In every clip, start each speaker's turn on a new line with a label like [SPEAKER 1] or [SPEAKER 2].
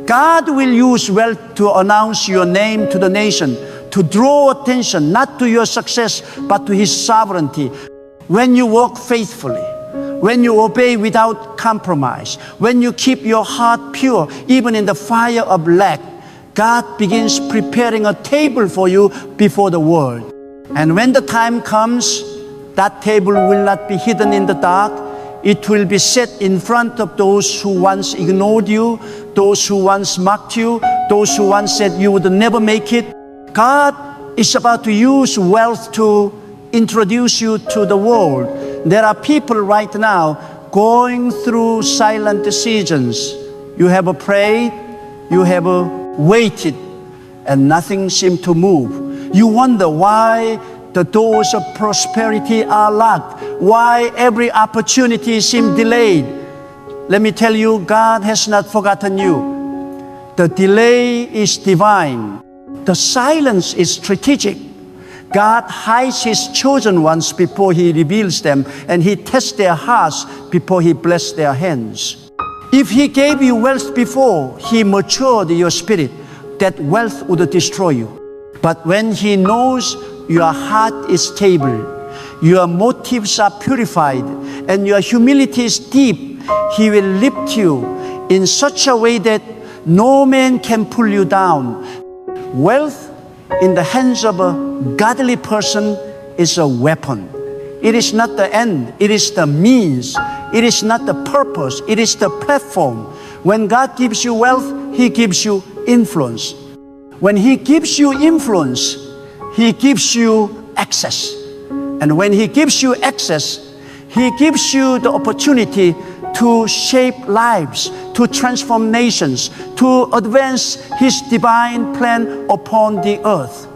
[SPEAKER 1] God will use wealth to announce your name to the nation, to draw attention not to your success, but to His sovereignty. When you walk faithfully, when you obey without compromise, when you keep your heart pure, even in the fire of lack, God begins preparing a table for you before the world. And when the time comes, that table will not be hidden in the dark. It will be set in front of those who once ignored you, those who once mocked you, those who once said you would never make it. God is about to use wealth to introduce you to the world. There are people right now going through silent seasons. You have prayed, you have waited, and nothing seemed to move. You wonder why the doors of prosperity are locked, why every opportunity seems delayed. Let me tell you, God has not forgotten you. The delay is divine. The silence is strategic. God hides His chosen ones before He reveals them, and He tests their hearts before He blesses their hands. If He gave you wealth before He matured your spirit, that wealth would destroy you. But when He knows your heart is stable, your motives are purified, and your humility is deep, He will lift you in such a way that no man can pull you down. Wealth in the hands of a godly person is a weapon. It is not the end, it is the means. It is not the purpose, it is the platform. When God gives you wealth, He gives you influence. When He gives you influence, He gives you access. And when He gives you access, He gives you the opportunity to shape lives, to transform nations, to advance His divine plan upon the earth.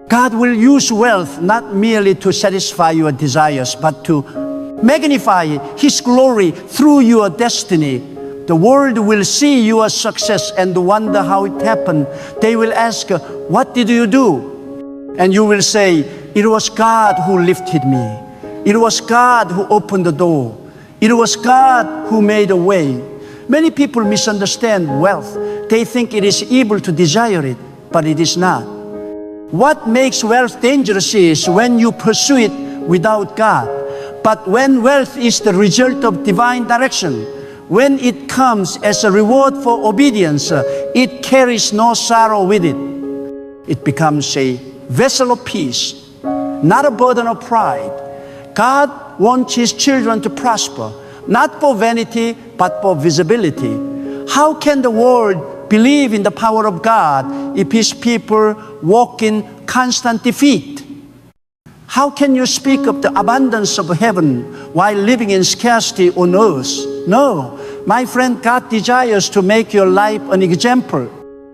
[SPEAKER 1] God will use wealth not merely to satisfy your desires, but to magnify His glory through your destiny. The world will see your success and wonder how it happened. They will ask, "What did you do?" And you will say, "It was God who lifted me. It was God who opened the door. It was God who made a way." Many people misunderstand wealth. They think it is evil to desire it, but it is not. What makes wealth dangerous is when you pursue it without God. But when wealth is the result of divine direction, when it comes as a reward for obedience, it carries no sorrow with it. It becomes a vessel of peace, not a burden of pride. God wants His children to prosper, not for vanity, but for visibility. How can the world believe in the power of God if His people walk in constant defeat? How can you speak of the abundance of heaven while living in scarcity on earth? No, my friend, God desires to make your life an example.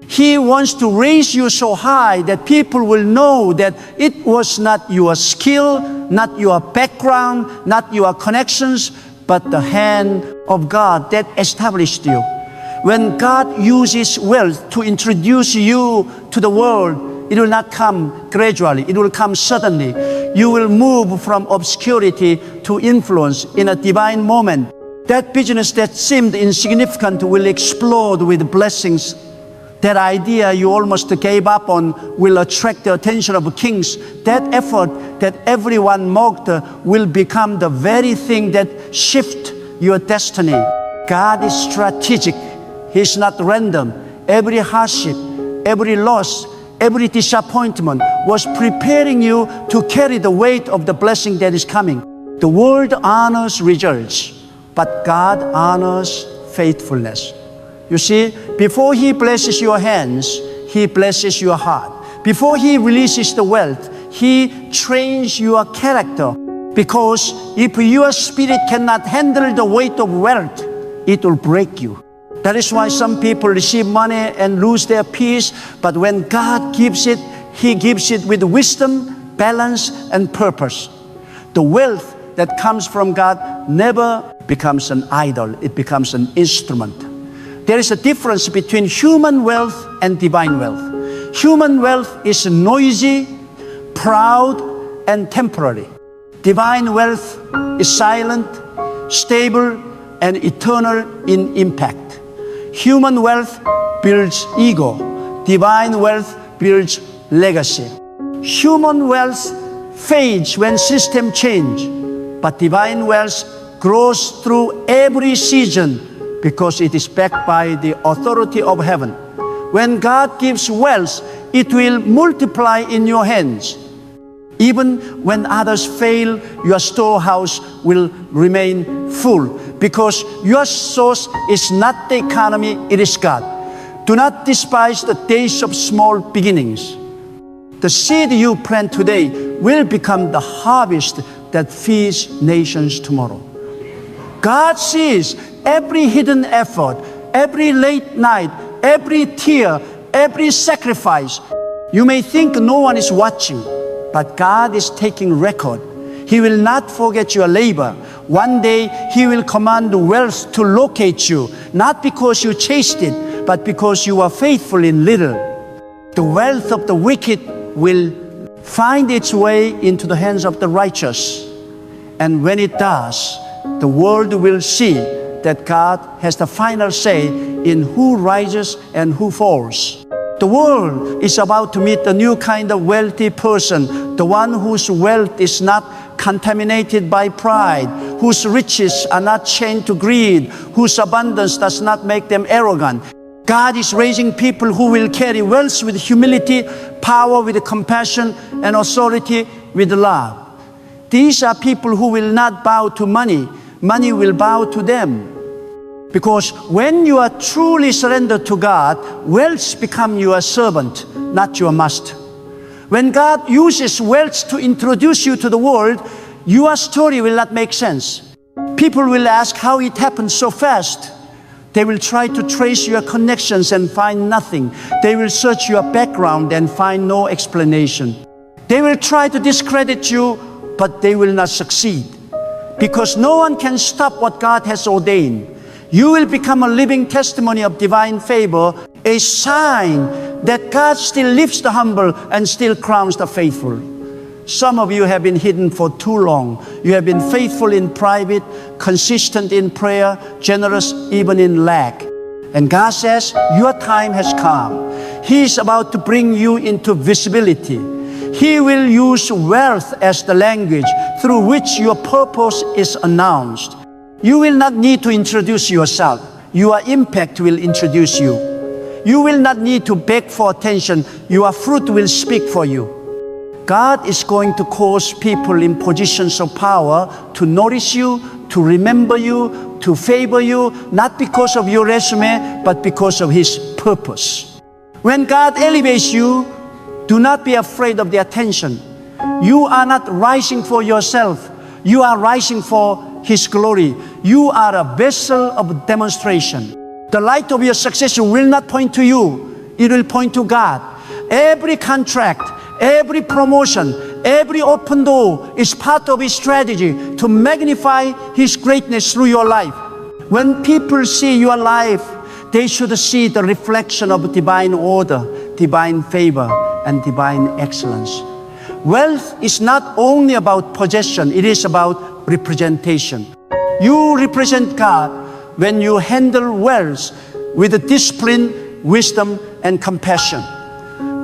[SPEAKER 1] He wants to raise you so high that people will know that it was not your skill, not your background, not your connections, but the hand of God that established you. When God uses wealth to introduce you to the world, it will not come gradually, it will come suddenly. You will move from obscurity to influence in a divine moment. That business that seemed insignificant will explode with blessings. That idea you almost gave up on will attract the attention of kings. That effort that everyone mocked will become the very thing that shifts your destiny. God is strategic. He's not random. Every hardship, every loss, every disappointment was preparing you to carry the weight of the blessing that is coming. The world honors results, but God honors faithfulness. You see, before He blesses your hands, He blesses your heart. Before He releases the wealth, He trains your character. Because if your spirit cannot handle the weight of wealth, it will break you. That is why some people receive money and lose their peace. But when God gives it, He gives it with wisdom, balance, and purpose. The wealth that comes from God never becomes an idol. It becomes an instrument. There is a difference between human wealth and divine wealth. Human wealth is noisy, proud, and temporary. Divine wealth is silent, stable, and eternal in impact. Human wealth builds ego. Divine wealth builds legacy. Human wealth fades when systems change, but divine wealth grows through every season because it is backed by the authority of heaven. When God gives wealth, it will multiply in your hands. Even when others fail, your storehouse will remain full because your source is not the economy, it is God. Do not despise the days of small beginnings. The seed you plant today will become the harvest that feeds nations tomorrow. God sees every hidden effort, every late night, every tear, every sacrifice. You may think no one is watching, but God is taking record. He will not forget your labor. One day, He will command the wealth to locate you, not because you chased it, but because you are faithful in little. The wealth of the wicked will find its way into the hands of the righteous. And when it does, the world will see that God has the final say in who rises and who falls. The world is about to meet a new kind of wealthy person, the one whose wealth is not contaminated by pride, whose riches are not chained to greed, whose abundance does not make them arrogant. God is raising people who will carry wealth with humility, power with compassion, and authority with love. These are people who will not bow to money. Money will bow to them. Because when you are truly surrendered to God, wealth becomes your servant, not your master. When God uses wealth to introduce you to the world, your story will not make sense. People will ask how it happened so fast. They will try to trace your connections and find nothing. They will search your background and find no explanation. They will try to discredit you, but they will not succeed. Because no one can stop what God has ordained. You will become a living testimony of divine favor, a sign that God still lifts the humble and still crowns the faithful. Some of you have been hidden for too long. You have been faithful in private, consistent in prayer, generous even in lack. And God says, your time has come. He is about to bring you into visibility. He will use wealth as the language through which your purpose is announced. You will not need to introduce yourself. Your impact will introduce you. You will not need to beg for attention. Your fruit will speak for you. God is going to cause people in positions of power to notice you, to remember you, to favor you, not because of your resume, but because of His purpose. When God elevates you, do not be afraid of the attention. You are not rising for yourself. You are rising for His glory. You are a vessel of demonstration. The light of your success will not point to you. It will point to God. Every contract, every promotion, every open door is part of His strategy to magnify His greatness through your life. When people see your life, they should see the reflection of divine order, divine favor, and divine excellence. Wealth is not only about possession, it is about representation. You represent God when you handle wealth with discipline, wisdom, and compassion.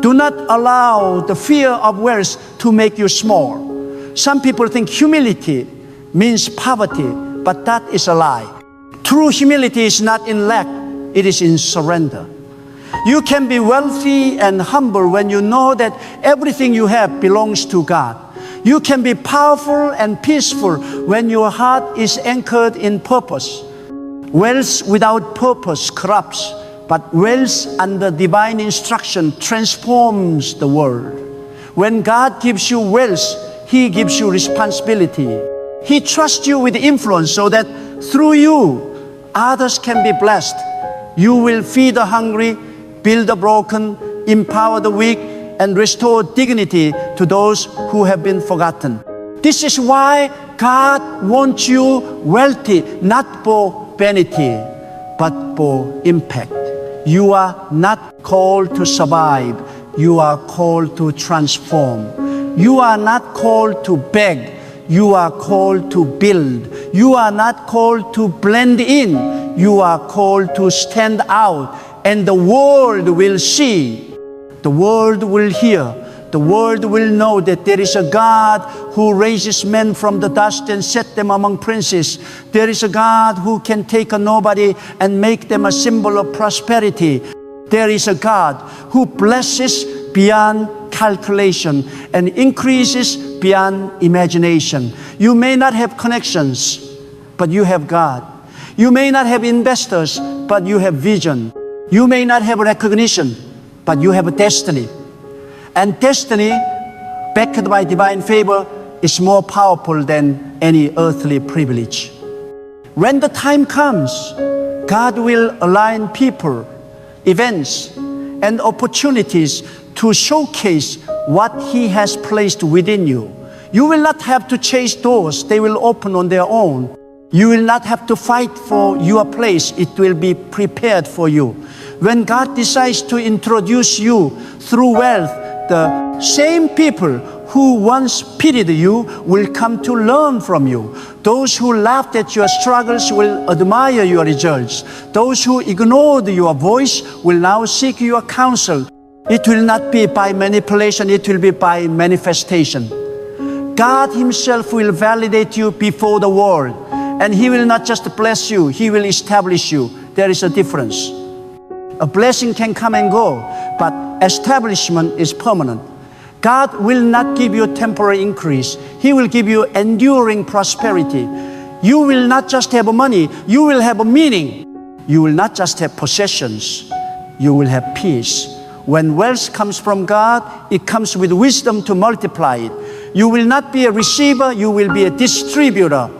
[SPEAKER 1] Do not allow the fear of wealth to make you small. Some people think humility means poverty, but that is a lie. True humility is not in lack, it is in surrender. You can be wealthy and humble when you know that everything you have belongs to God. You can be powerful and peaceful when your heart is anchored in purpose. Wealth without purpose corrupts, but wealth under divine instruction transforms the world. When God gives you wealth, He gives you responsibility. He trusts you with influence so that through you, others can be blessed. You will feed the hungry, build the broken, empower the weak, and restore dignity to those who have been forgotten. This is why God wants you wealthy, not for vanity, but for impact. You are not called to survive. You are called to transform. You are not called to beg. You are called to build. You are not called to blend in. you are called to stand out, and the world will see, the world will hear, the world will know that there is a God who raises men from the dust and set them among princes. There is a God who can take a nobody and make them a symbol of prosperity. There is a God who blesses beyond calculation and increases beyond imagination. You may not have connections, but you have God. You may not have investors, but you have vision. You may not have recognition, but you have a destiny. And destiny, backed by divine favor, is more powerful than any earthly privilege. When the time comes, God will align people, events, and opportunities to showcase what He has placed within you. You will not have to chase doors. They will open on their own. You will not have to fight for your place. It will be prepared for you. When God decides to introduce you through wealth, the same people who once pitied you will come to learn from you. Those who laughed at your struggles will admire your results. Those who ignored your voice will now seek your counsel. It will not be by manipulation, it will be by manifestation. God Himself will validate you before the world, and He will not just bless you, He will establish you. There is a difference. A blessing can come and go, but establishment is permanent. God will not give you temporary increase. He will give you enduring prosperity. You will not just have money, you will have a meaning. You will not just have possessions, you will have peace. When wealth comes from God, it comes with wisdom to multiply it. You will not be a receiver, you will be a distributor.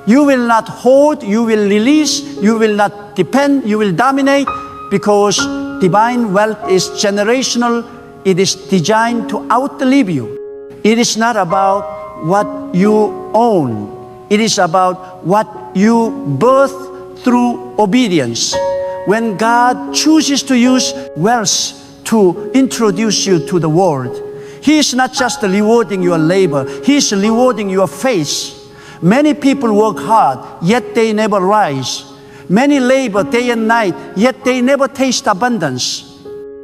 [SPEAKER 1] You will not hoard, you will release, you will not depend, you will dominate, because divine wealth is generational. It is designed to outlive you. It is not about what you own. It is about what you birth through obedience. When God chooses to use wealth to introduce you to the world, He is not just rewarding your labor, He is rewarding your faith. Many people work hard, yet they never rise. Many labor day and night, yet they never taste abundance.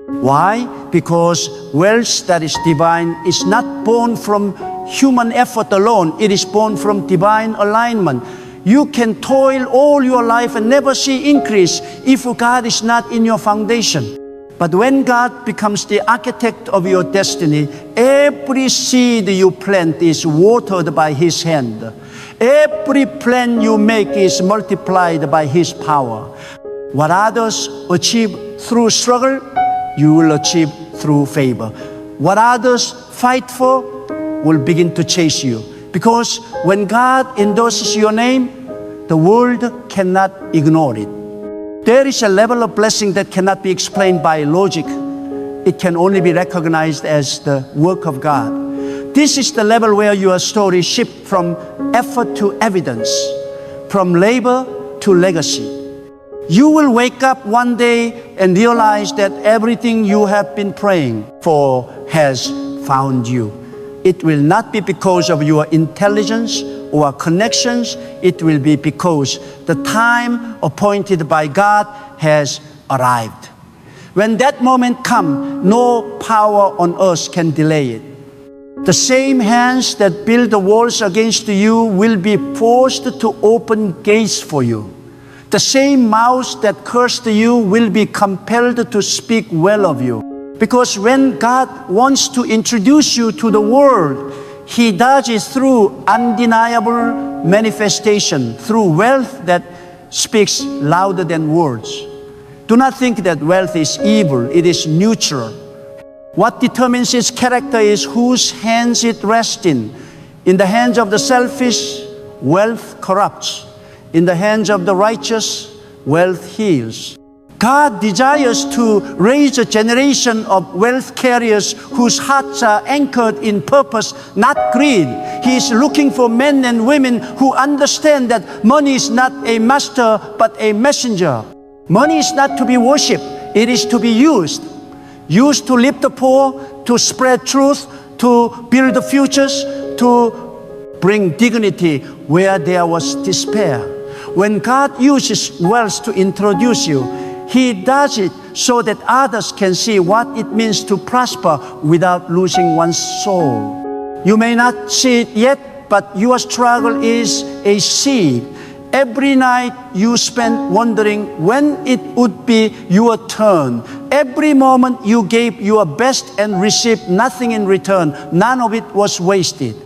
[SPEAKER 1] Why? Because wealth that is divine is not born from human effort alone. It is born from divine alignment. You can toil all your life and never see increase if God is not in your foundation. But when God becomes the architect of your destiny, every seed you plant is watered by His hand. Every plan you make is multiplied by His power. What others achieve through struggle, you will achieve through favor. What others fight for will begin to chase you. Because when God endorses your name, the world cannot ignore it. There is a level of blessing that cannot be explained by logic. It can only be recognized as the work of God. This is the level where your story shifts from effort to evidence, from labor to legacy. You will wake up one day and realize that everything you have been praying for has found you. It will not be because of your intelligence or connections. It will be because the time appointed by God has arrived. When that moment comes, no power on earth can delay it. The same hands that build the walls against you will be forced to open gates for you. The same mouths that cursed you will be compelled to speak well of you. Because when God wants to introduce you to the world, He does it through undeniable manifestation, through wealth that speaks louder than words. Do not think that wealth is evil, it is neutral. What determines its character is whose hands it rests in. In the hands of the selfish, wealth corrupts. In the hands of the righteous, wealth heals. God desires to raise a generation of wealth carriers whose hearts are anchored in purpose, not greed. He is looking for men and women who understand that money is not a master, but a messenger. Money is not to be worshipped, it is to be used. Used to lift the poor, to spread truth, to build the futures, to bring dignity where there was despair. When God uses wealth to introduce you, He does it so that others can see what it means to prosper without losing one's soul. You may not see it yet, but your struggle is a seed. Every night you spend wondering when it would be your turn. Every moment you gave your best and received nothing in return. None of it was wasted.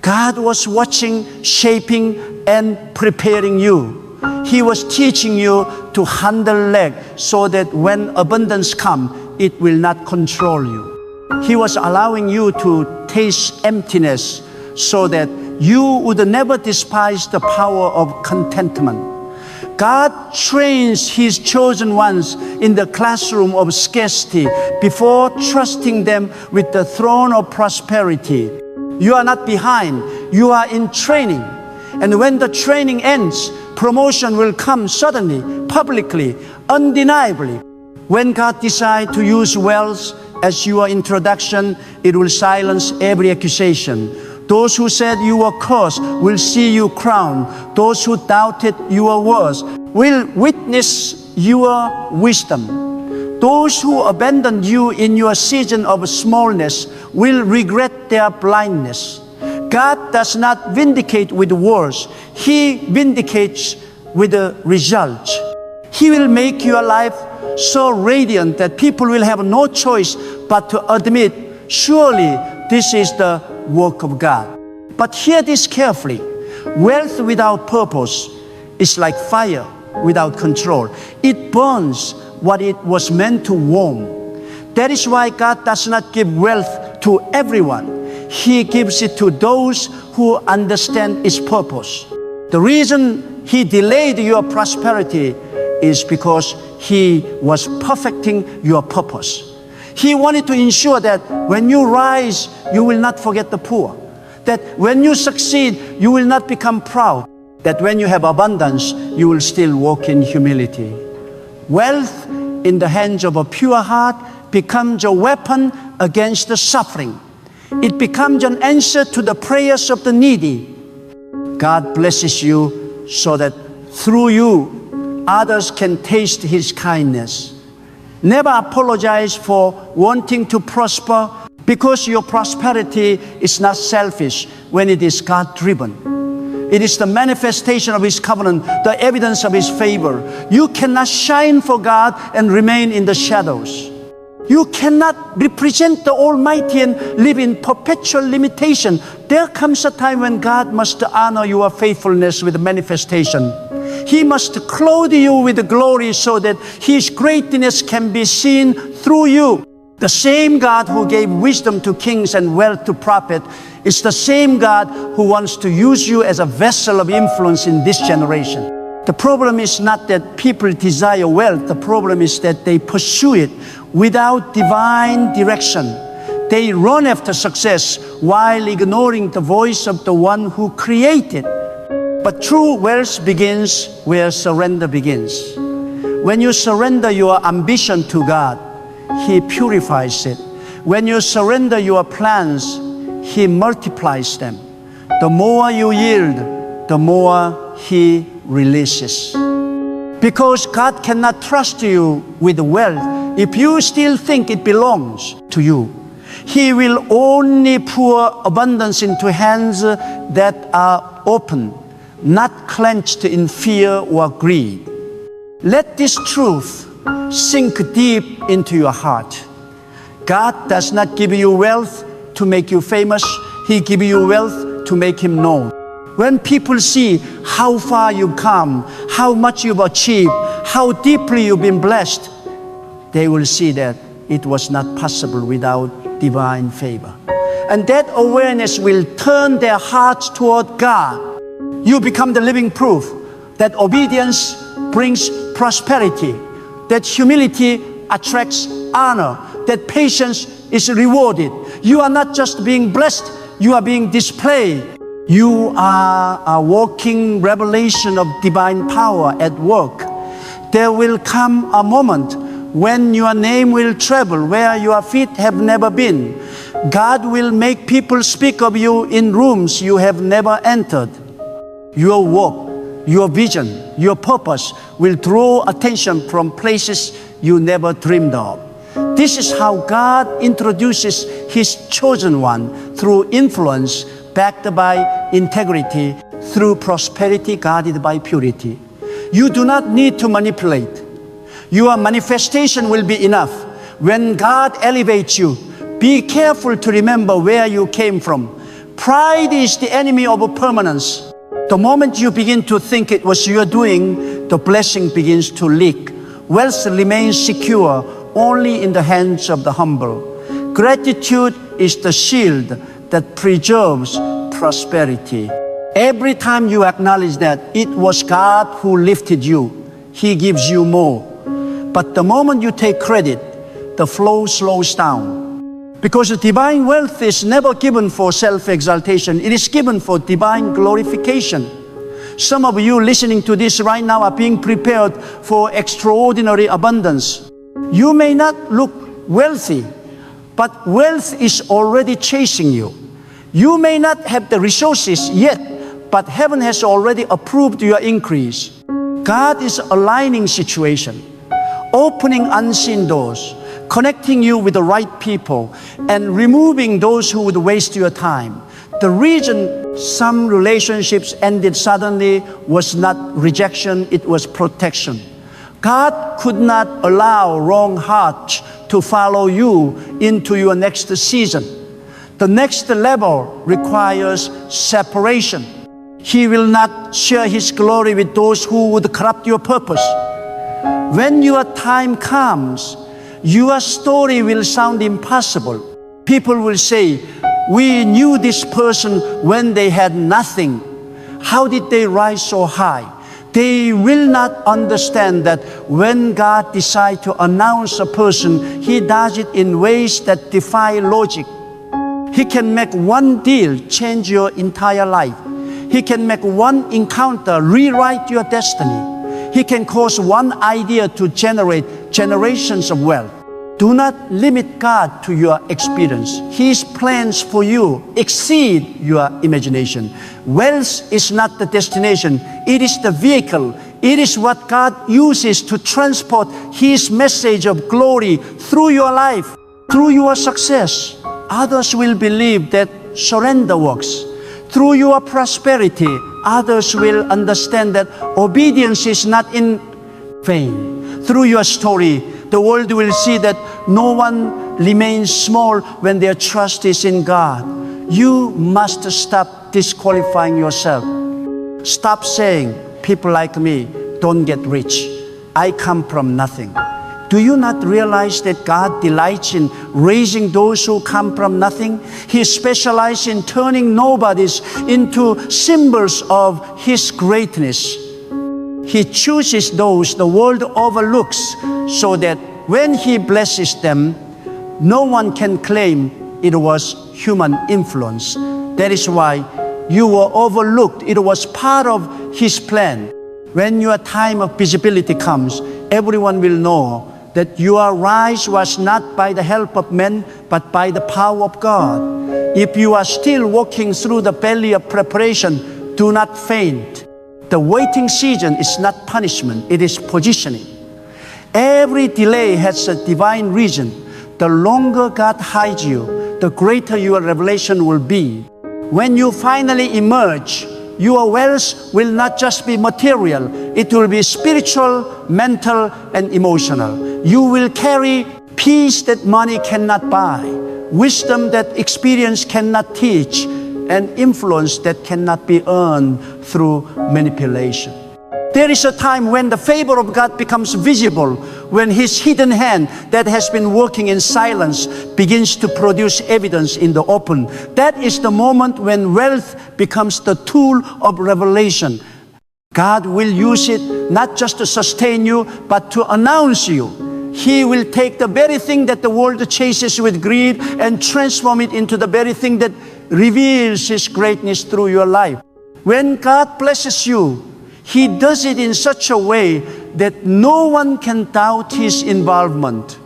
[SPEAKER 1] God was watching, shaping, and preparing you. He was teaching you to handle lack so that when abundance comes, it will not control you. He was allowing you to taste emptiness so that you would never despise the power of contentment. God trains His chosen ones in the classroom of scarcity before trusting them with the throne of prosperity. You are not behind, you are in training. And when the training ends, promotion will come suddenly, publicly, undeniably. When God decides to use wealth as your introduction, it will silence every accusation. Those who said you were cursed will see you crowned. Those who doubted your worth will witness your wisdom. Those who abandoned you in your season of smallness will regret their blindness. God does not vindicate with words. He vindicates with the results. He will make your life so radiant that people will have no choice but to admit, surely this is the work of God. But hear this carefully. Wealth without purpose is like fire without control. It burns what it was meant to warm. That is why God does not give wealth to everyone. He gives it to those who understand its purpose. The reason He delayed your prosperity is because He was perfecting your purpose. He wanted to ensure that when you rise, you will not forget the poor. That when you succeed, you will not become proud. That when you have abundance, you will still walk in humility. Wealth in the hands of a pure heart becomes a weapon against the suffering. It becomes an answer to the prayers of the needy. God blesses you so that through you, others can taste His kindness. Never apologize for wanting to prosper, because your prosperity is not selfish when it is God-driven. It is the manifestation of His covenant, the evidence of His favor. You cannot shine for God and remain in the shadows. You cannot represent the Almighty and live in perpetual limitation. There comes a time when God must honor your faithfulness with manifestation. He must clothe you with glory so that His greatness can be seen through you. The same God who gave wisdom to kings and wealth to prophets is the same God who wants to use you as a vessel of influence in this generation. The problem is not that people desire wealth. The problem is that they pursue it without divine direction. They run after success while ignoring the voice of the one who created. But true wealth begins where surrender begins. When you surrender your ambition to God, He purifies it. When you surrender your plans, He multiplies them. The more you yield, the more He releases. Because God cannot trust you with wealth if you still think it belongs to you. He will only pour abundance into hands that are open, not clenched in fear or greed. Let this truth sink deep into your heart. God does not give you wealth to make you famous. He gives you wealth to make Him known. When people see how far you've come, how much you've achieved, how deeply you've been blessed, they will see that it was not possible without divine favor. And that awareness will turn their hearts toward God. You become the living proof that obedience brings prosperity, that humility attracts honor, that patience is rewarded. You are not just being blessed, you are being displayed. You are a walking revelation of divine power at work. There will come a moment when your name will travel where your feet have never been. God will make people speak of you in rooms you have never entered. Your work, Your vision, your purpose will draw attention from places you never dreamed of. This is how God introduces His chosen one, through influence backed by integrity, through prosperity guarded by purity. You do not need to manipulate. Your manifestation will be enough. When God elevates you, be careful to remember where you came from. Pride is the enemy of permanence. The moment you begin to think it was your doing, the blessing begins to leak. Wealth remains secure only in the hands of the humble. Gratitude is the shield that preserves prosperity. Every time you acknowledge that it was God who lifted you, He gives you more. But the moment you take credit, the flow slows down. Because divine wealth is never given for self-exaltation. It is given for divine glorification. Some of you listening to this right now are being prepared for extraordinary abundance. You may not look wealthy, but wealth is already chasing you. You may not have the resources yet, but heaven has already approved your increase. God is aligning situation, opening unseen doors, connecting you with the right people, and removing those who would waste your time. The reason some relationships ended suddenly was not rejection, it was protection. God could not allow wrong hearts to follow you into your next season. The next level requires separation. He will not share His glory with those who would corrupt your purpose. When your time comes, your story will sound impossible. People will say, "We knew this person when they had nothing. How did they rise so high?" They will not understand that when God decides to announce a person, He does it in ways that defy logic. He can make one deal change your entire life. He can make one encounter rewrite your destiny. He can cause one idea to generate generations of wealth. Do not limit God to your experience. His plans for you exceed your imagination. Wealth is not the destination, it is the vehicle. It is what God uses to transport His message of glory through your life, through your success. Others will believe that surrender works. Through your prosperity, others will understand that obedience is not in vain. Through your story, the world will see that no one remains small when their trust is in God. You must stop disqualifying yourself. Stop saying, "People like me don't get rich. I come from nothing." Do you not realize that God delights in raising those who come from nothing? He specializes in turning nobodies into symbols of His greatness. He chooses those the world overlooks so that when He blesses them, no one can claim it was human influence. That is why you were overlooked. It was part of His plan. When your time of visibility comes, everyone will know that your rise was not by the help of men, but by the power of God. If you are still walking through the valley of preparation, do not faint. The waiting season is not punishment, it is positioning. Every delay has a divine reason. The longer God hides you, the greater your revelation will be. When you finally emerge, your wealth will not just be material, it will be spiritual, mental, and emotional. You will carry peace that money cannot buy, wisdom that experience cannot teach, and influence that cannot be earned through manipulation. There is a time when the favor of God becomes visible, when His hidden hand that has been working in silence begins to produce evidence in the open. That is the moment when wealth becomes the tool of revelation. God will use it not just to sustain you, but to announce you. He will take the very thing that the world chases with greed and transform it into the very thing that reveals His greatness through your life. When God blesses you, He does it in such a way that no one can doubt His involvement.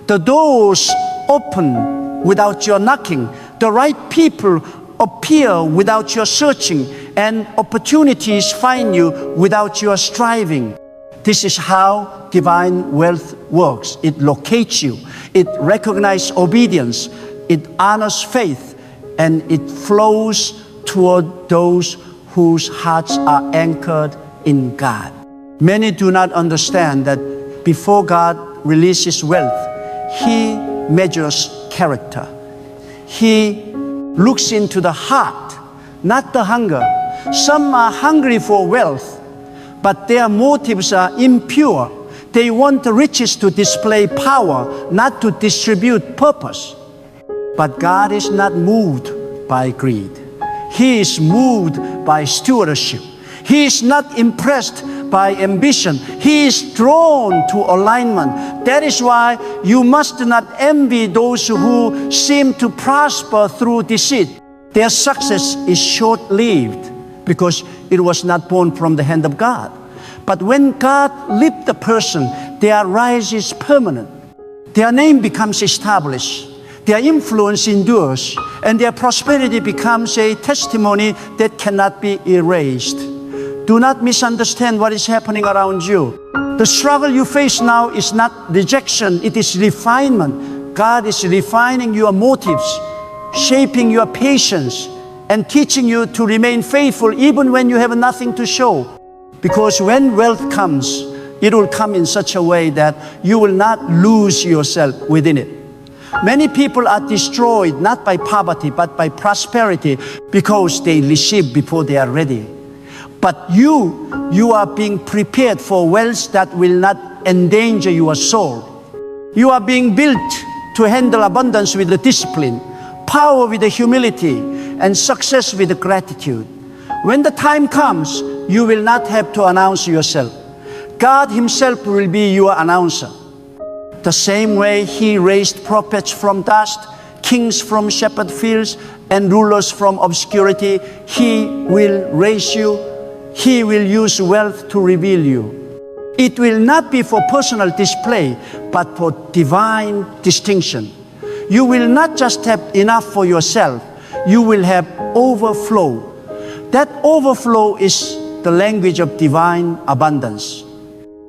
[SPEAKER 1] The doors open without your knocking. The right people appear without your searching. and opportunities find you without your striving. This is how divine wealth works. It locates you. It recognizes obedience. It honors faith. And it flows toward those whose hearts are anchored in God. Many do not understand that before God releases wealth, He measures character. He looks into the heart, not the hunger. Some are hungry for wealth, but their motives are impure. They want the riches to display power, not to distribute purpose. But God is not moved by greed. He is moved by stewardship. He is not impressed by ambition. He is drawn to alignment. That is why you must not envy those who seem to prosper through deceit. Their success is short-lived because it was not born from the hand of God. But when God lifts the person, their rise is permanent. Their name becomes established. Their influence endures, and their prosperity becomes a testimony that cannot be erased. Do not misunderstand what is happening around you. The struggle you face now is not rejection, it is refinement. God is refining your motives, shaping your patience, and teaching you to remain faithful even when you have nothing to show. Because when wealth comes, it will come in such a way that you will not lose yourself within it. Many people are destroyed not by poverty but by prosperity because they receive before they are ready. But you are being prepared for wealth that will not endanger your soul. You are being built to handle abundance with the discipline, power with the humility, and success with the gratitude. When the time comes, you will not have to announce yourself. God Himself will be your announcer. The same way He raised prophets from dust, kings from shepherd fields, and rulers from obscurity, He will raise you. He will use wealth to reveal you. It will not be for personal display, but for divine distinction. You will not just have enough for yourself, you will have overflow. That overflow is the language of divine abundance.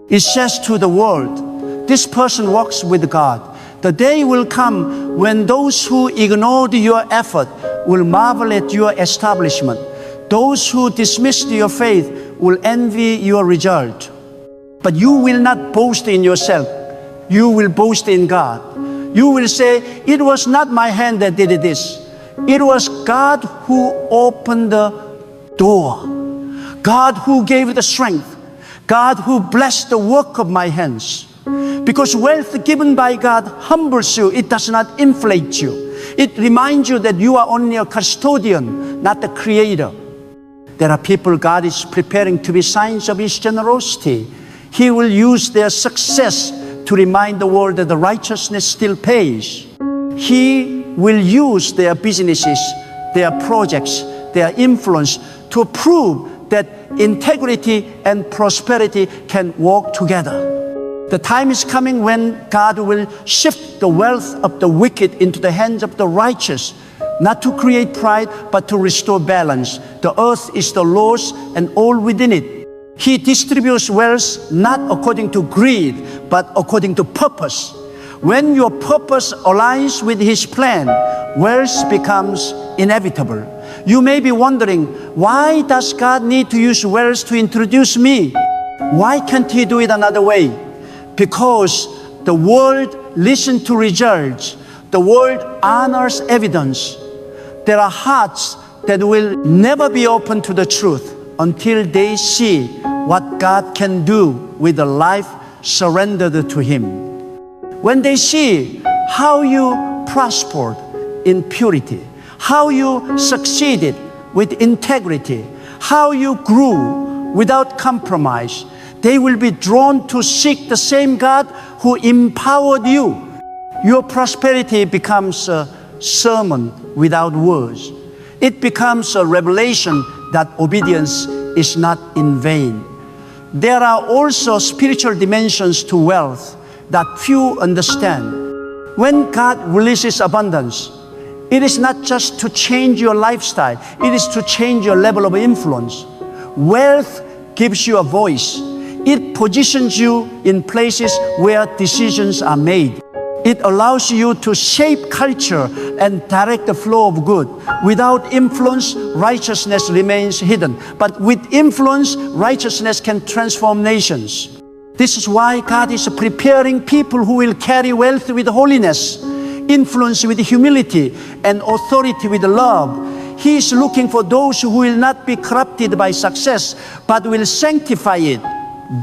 [SPEAKER 1] It says to the world, this person walks with God. The day will come when those who ignored your effort will marvel at your establishment. Those who dismissed your faith will envy your result. But you will not boast in yourself. You will boast in God. You will say, it was not my hand that did this. It was God who opened the door. God who gave the strength. God who blessed the work of my hands. Because wealth given by God humbles you. It does not inflate you. It reminds you that you are only a custodian, not the creator. There are people God is preparing to be signs of His generosity. He will use their success to remind the world that the righteousness still pays. He will use their businesses, their projects, their influence to prove that integrity and prosperity can walk together. The time is coming when God will shift the wealth of the wicked into the hands of the righteous, not to create pride, but to restore balance. The earth is the Lord's and all within it. He distributes wealth not according to greed, but according to purpose. When your purpose aligns with His plan, wealth becomes inevitable. You may be wondering, why does God need to use wealth to introduce me? Why can't He do it another way? Because the world listens to results. The world honors evidence. There are hearts that will never be open to the truth until they see what God can do with a life surrendered to Him. When they see how you prospered in purity, how you succeeded with integrity, how you grew without compromise, they will be drawn to seek the same God who empowered you. Your prosperity becomes a sermon without words. It becomes a revelation that obedience is not in vain. There are also spiritual dimensions to wealth that few understand. When God releases abundance, It is not just to change your lifestyle, it is to change your level of influence. Wealth gives you a voice. It positions you in places where decisions are made. It allows you to shape culture and direct the flow of good. Without influence, righteousness remains hidden. But with influence, righteousness can transform nations. This is why God is preparing people who will carry wealth with holiness, influence with humility, and authority with love. He is looking for those who will not be corrupted by success, but will sanctify it.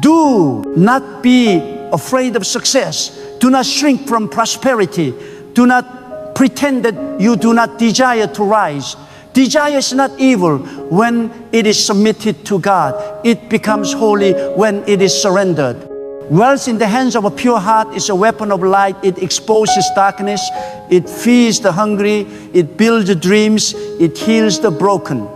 [SPEAKER 1] Do not be afraid of success. Do not shrink from prosperity. Do not pretend that you do not desire to rise. Desire is not evil when it is submitted to God. It becomes holy when it is surrendered. Wealth in the hands of a pure heart is a weapon of light. It exposes darkness. It feeds the hungry. It builds dreams. It heals the broken.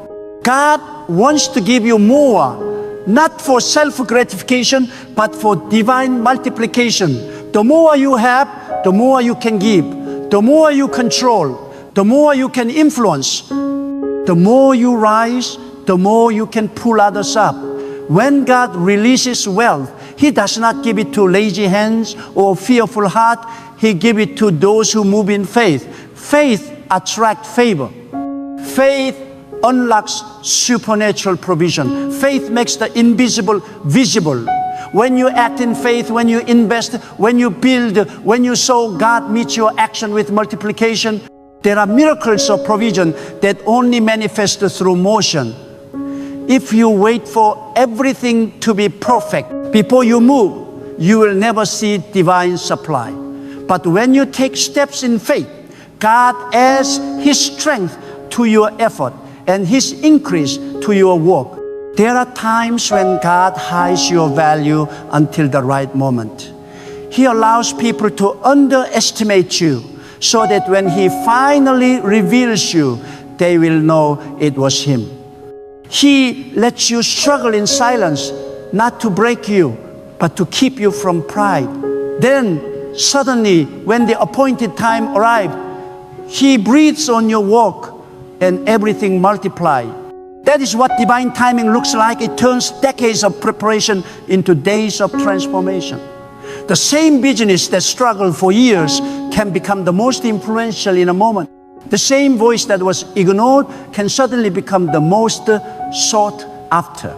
[SPEAKER 1] God wants to give you more, not for self-gratification, but for divine multiplication. The more you have, the more you can give. The more you control, the more you can influence. The more you rise, the more you can pull others up. When God releases wealth, He does not give it to lazy hands or fearful heart. He gives it to those who move in faith. Faith attracts favor. Faith unlocks supernatural provision. Faith makes the invisible visible. When you act in faith, when you invest, when you build, when you sow, God meets your action with multiplication. There are miracles of provision that only manifest through motion. If you wait for everything to be perfect before you move, you will never see divine supply. But when you take steps in faith, God adds His strength to your effort and His increase to your work. There are times when God hides your value until the right moment. He allows people to underestimate you so that when He finally reveals you, they will know it was Him. He lets you struggle in silence, not to break you, but to keep you from pride. Then, suddenly, when the appointed time arrives, He breathes on your work and everything multiplies. That is what divine timing looks like. It turns decades of preparation into days of transformation. The same business that struggled for years can become the most influential in a moment. The same voice that was ignored can suddenly become the most sought after.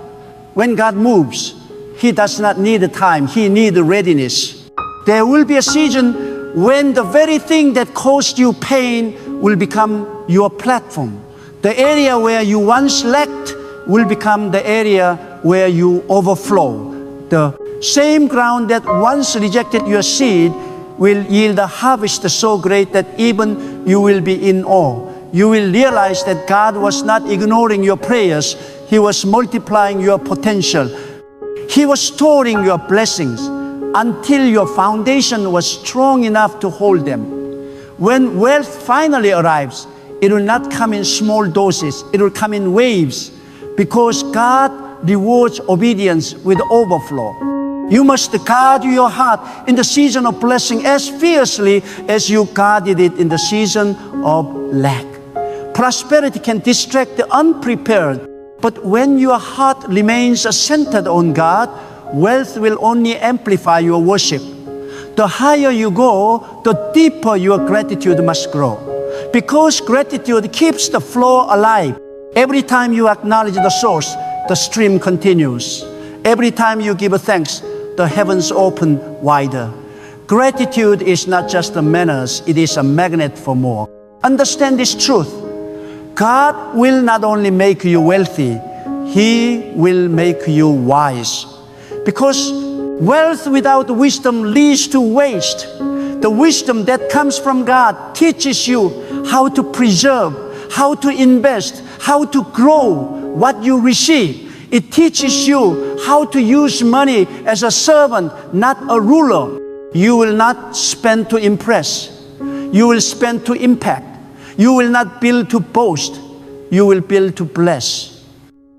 [SPEAKER 1] When God moves, He does not need time, He needs readiness. There will be a season when the very thing that caused you pain will become your platform. The area where you once lacked will become the area where you overflow. The same ground that once rejected your seed will yield a harvest so great that even you will be in awe. You will realize that God was not ignoring your prayers. He was multiplying your potential. He was storing your blessings until your foundation was strong enough to hold them. When wealth finally arrives, it will not come in small doses. It will come in waves because God rewards obedience with overflow. You must guard your heart in the season of blessing as fiercely as you guarded it in the season of lack. Prosperity can distract the unprepared, but when your heart remains centered on God, wealth will only amplify your worship. The higher you go, the deeper your gratitude must grow. Because gratitude keeps the flow alive. Every time you acknowledge the source, the stream continues. Every time you give thanks, the heavens open wider. Gratitude is not just a manners, it is a magnet for more. Understand this truth. God will not only make you wealthy, He will make you wise. Because wealth without wisdom leads to waste. The wisdom that comes from God teaches you how to preserve, how to invest, how to grow what you receive. It teaches you how to use money as a servant, not a ruler. You will not spend to impress. You will spend to impact. You will not build to boast. You will build to bless.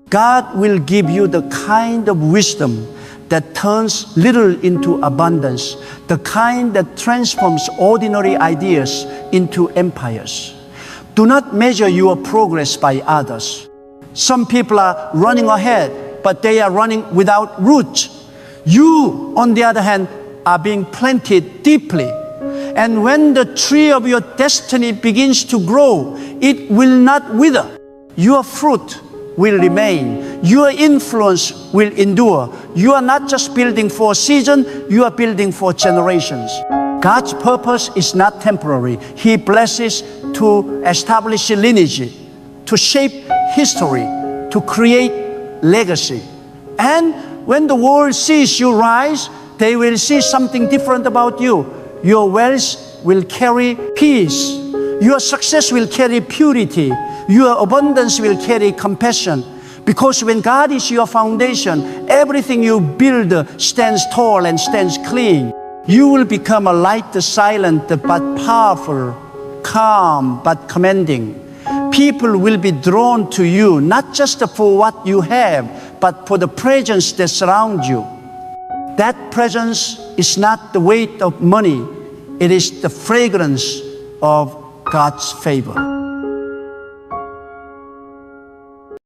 [SPEAKER 1] God will give you the kind of wisdom that turns little into abundance, the kind that transforms ordinary ideas into empires. Do not measure your progress by others. Some people are running ahead, but they are running without roots. You, on the other hand, are being planted deeply. And when the tree of your destiny begins to grow, it will not wither. Your fruit will remain. Your influence will endure. You are not just building for a season, you are building for generations. God's purpose is not temporary. He blesses to establish a lineage, to shape history, to create legacy. And when the world sees you rise, they will see something different about you. Your wealth will carry peace. Your success will carry purity. Your abundance will carry compassion. Because when God is your foundation, everything you build stands tall and stands clean. You will become a light, silent but powerful, calm but commanding. People will be drawn to you, not just for what you have, but for the presence that surrounds you. That presence is not the weight of money. It is the fragrance of God's favor.